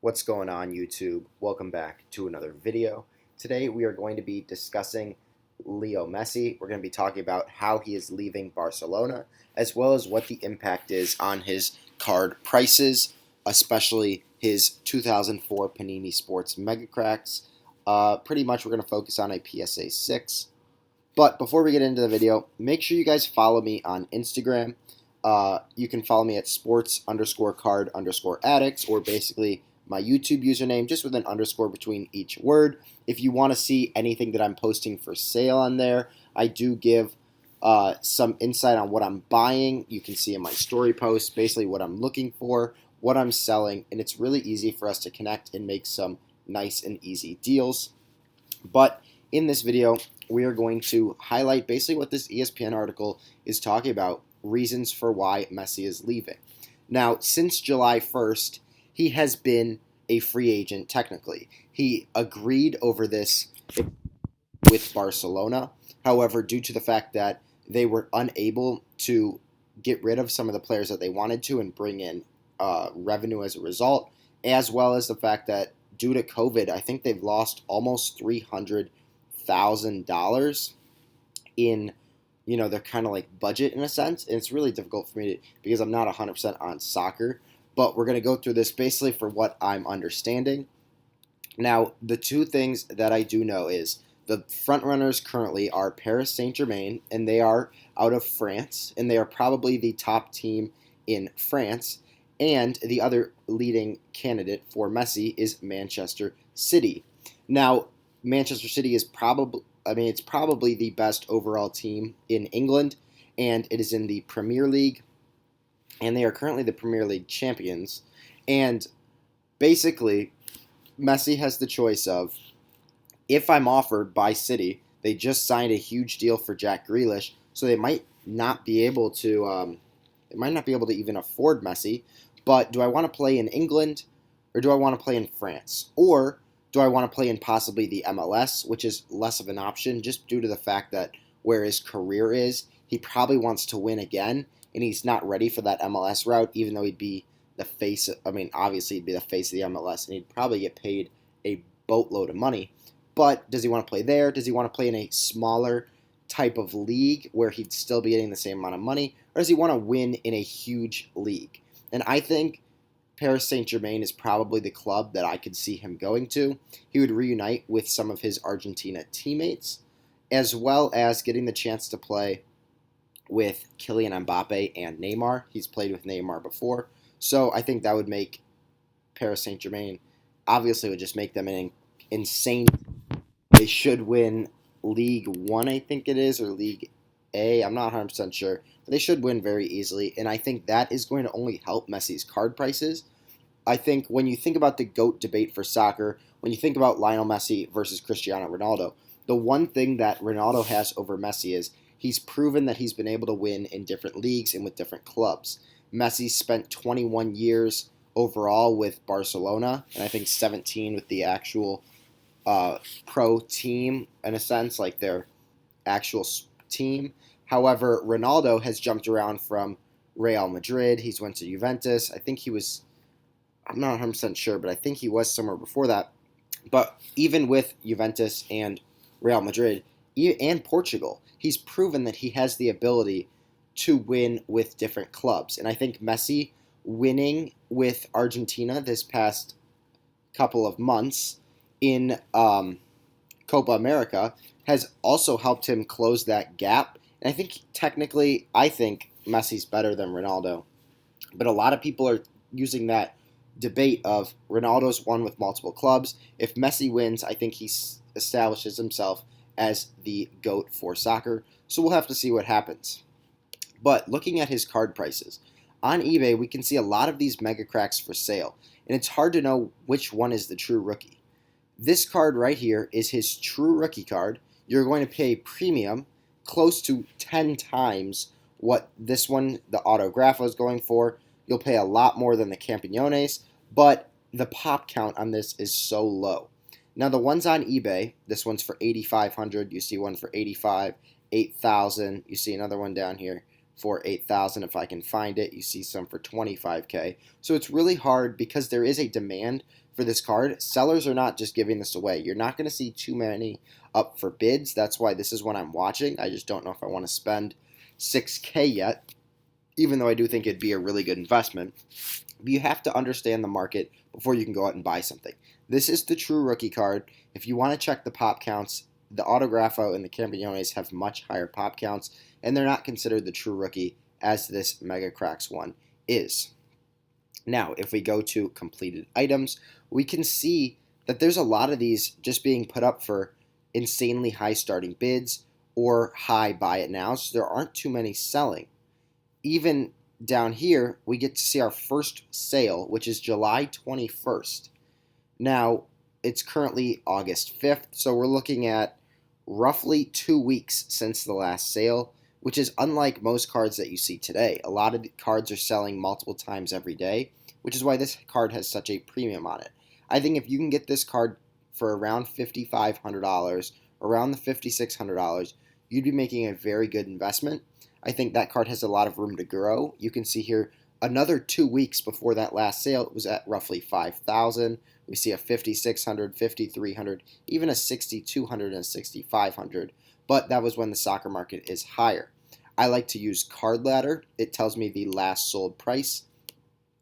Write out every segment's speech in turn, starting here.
What's going on, YouTube? Welcome back to another video. Today we are going to be discussing Leo Messi. We're going to be talking about how he is leaving Barcelona, as well as what the impact is on his card prices, especially his 2004 Panini Sports Mega Cracks. Pretty much we're going to focus on a PSA 6. But before we get into the video, make sure you guys follow me on Instagram. You can follow me at sports_card_addicts, or basically my YouTube username, just with an underscore between each word. If you want to see anything that I'm posting for sale on there, I do give some insight on what I'm buying. You can see in my story posts basically what I'm looking for, what I'm selling, and it's really easy for us to connect and make some nice and easy deals. But in this video, we are going to highlight basically what this ESPN article is talking about, reasons for why Messi is leaving. Now, since July 1st, he has been a free agent technically. He agreed over this with Barcelona. However, due to the fact that they were unable to get rid of some of the players that they wanted to and bring in revenue as a result, as well as the fact that due to COVID, I think they've lost almost $300,000 in their kind of like budget in a sense. And it's really difficult for me because I'm not 100% on soccer, but we're going to go through this basically for what I'm understanding. Now, the two things that I do know is the front runners currently are Paris Saint-Germain, and they are out of France, and they are probably the top team in France. And the other leading candidate for Messi is Manchester City. Now, Manchester City is it's probably the best overall team in England, and it is in the Premier League, and they are currently the Premier League champions. And basically, Messi has the choice of, if I'm offered by City, they just signed a huge deal for Jack Grealish, so they might not be able to even afford Messi. But do I want to play in England, or do I want to play in France? Or do I want to play in possibly the MLS, which is less of an option just due to the fact that where his career is, he probably wants to win again, and he's not ready for that MLS route, even though he'd be the face. Obviously he'd be the face of the MLS, and he'd probably get paid a boatload of money. But does he want to play there? Does he want to play in a smaller type of league where he'd still be getting the same amount of money? Or does he want to win in a huge league? And I think Paris Saint-Germain is probably the club that I could see him going to. He would reunite with some of his Argentina teammates, as well as getting the chance to play with Kylian Mbappe and Neymar. He's played with Neymar before. So I think that would make Paris Saint-Germain, obviously it would just make them an insane. They should win League 1, I think it is, or League A. I'm not 100% sure. But they should win very easily, and I think that is going to only help Messi's card prices. I think when you think about the GOAT debate for soccer, when you think about Lionel Messi versus Cristiano Ronaldo, the one thing that Ronaldo has over Messi is he's proven that he's been able to win in different leagues and with different clubs. Messi spent 21 years overall with Barcelona, and I think 17 with the actual pro team, in a sense, like their actual team. However, Ronaldo has jumped around from Real Madrid. He's went to Juventus. I think he was, I'm not 100% sure, but I think he was somewhere before that. But even with Juventus and Real Madrid and Portugal, he's proven that he has the ability to win with different clubs. And I think Messi winning with Argentina this past couple of months in Copa America has also helped him close that gap. And I think Messi's better than Ronaldo. But a lot of people are using that debate of Ronaldo's won with multiple clubs. If Messi wins, I think he establishes himself as the GOAT for soccer. So we'll have to see what happens. But looking at his card prices, on eBay we can see a lot of these mega cracks for sale. And it's hard to know which one is the true rookie. This card right here is his true rookie card. You're going to pay premium close to 10 times what this one, the Autografo, is going for. You'll pay a lot more than the Campiñones, but the pop count on this is so low. Now the ones on eBay, this one's for $8,500. You see one for $85, $8,000. You see another one down here for 8,000 if I can find it. You see some for 25K. So it's really hard because there is a demand for this card. Sellers are not just giving this away. You're not going to see too many up for bids. That's why this is what I'm watching. I just don't know if I want to spend 6K yet, even though I do think it'd be a really good investment. But you have to understand the market before you can go out and buy something. This is the true rookie card. If you want to check the pop counts, the Autografo and the Campiones have much higher pop counts, and they're not considered the true rookie as this Mega Cracks one is. Now, if we go to completed items, we can see that there's a lot of these just being put up for insanely high starting bids or high buy it now, so there aren't too many selling. Even down here, we get to see our first sale, which is July 21st. Now, it's currently August 5th, so we're looking at roughly 2 weeks since the last sale, which is unlike most cards that you see today. A lot of the cards are selling multiple times every day, which is why this card has such a premium on it. I think if you can get this card for around $5,500, around the $5,600, you'd be making a very good investment. I think that card has a lot of room to grow. You can see here another 2 weeks before that last sale, it was at roughly 5,000. We see a 5,600, 5,300, even a 6,200 and 6,500. But that was when the soccer market is higher. I like to use Card Ladder. It tells me the last sold price.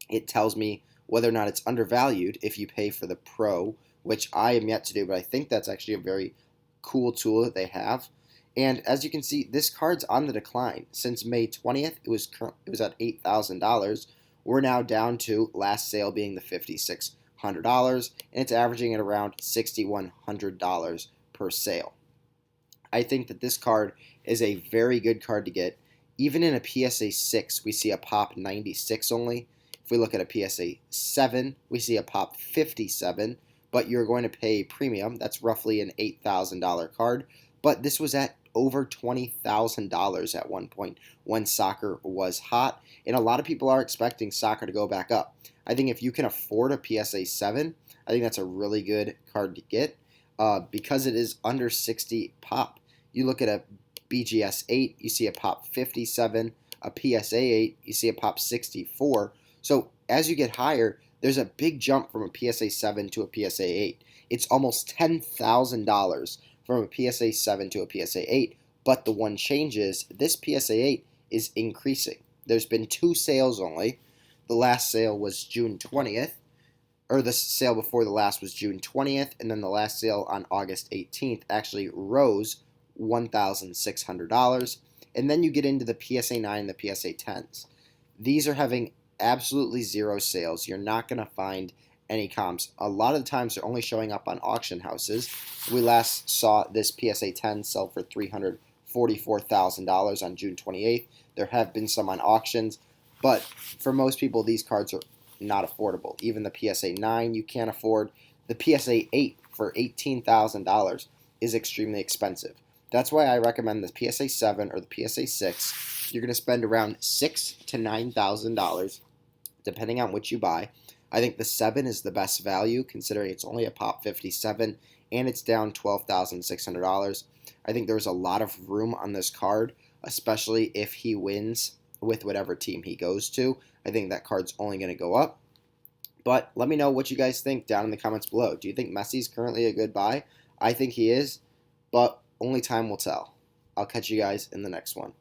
It tells me whether or not it's undervalued if you pay for the Pro, which I am yet to do, but I think that's actually a very cool tool that they have. And as you can see, this card's on the decline. Since May 20th, it was at $8,000. We're now down to last sale being the $5,600, and it's averaging at around $6,100 per sale. I think that this card is a very good card to get. Even in a PSA 6, we see a pop 96 only. If we look at a PSA 7, we see a pop 57, but you're going to pay premium. That's roughly an $8,000 card. But this was at over $20,000 at one point when soccer was hot, and a lot of people are expecting soccer to go back up. I think if you can afford a PSA 7, I think that's a really good card to get because it is under 60 pop. You look at a BGS 8, you see a pop 57, a PSA 8, you see a pop 64. So as you get higher, there's a big jump from a PSA 7 to a PSA 8. It's almost $10,000 from a PSA 7 to a PSA 8, but the one change is this PSA 8 is increasing. There's been 2 sales only. The last sale was June 20th, or the sale before the last was June 20th, and then the last sale on August 18th actually rose $1,600. And then you get into the PSA 9 and the PSA 10s. These are having absolutely zero sales. You're not going to find any comps. A lot of the times they're only showing up on auction houses. We last saw this PSA 10 sell for $344,000 on June 28th. There have been some on auctions, but for most people, these cards are not affordable. Even the PSA 9 you can't afford. The PSA 8 for $18,000 is extremely expensive. That's why I recommend the PSA 7 or the PSA 6. You're going to spend around $6,000 to $9,000, depending on what you buy. I think the 7 is the best value, considering it's only a pop 57, and it's down $12,600. I think there's a lot of room on this card, especially if he wins with whatever team he goes to. I think that card's only going to go up. But let me know what you guys think down in the comments below. Do you think Messi's currently a good buy? I think he is, but only time will tell. I'll catch you guys in the next one.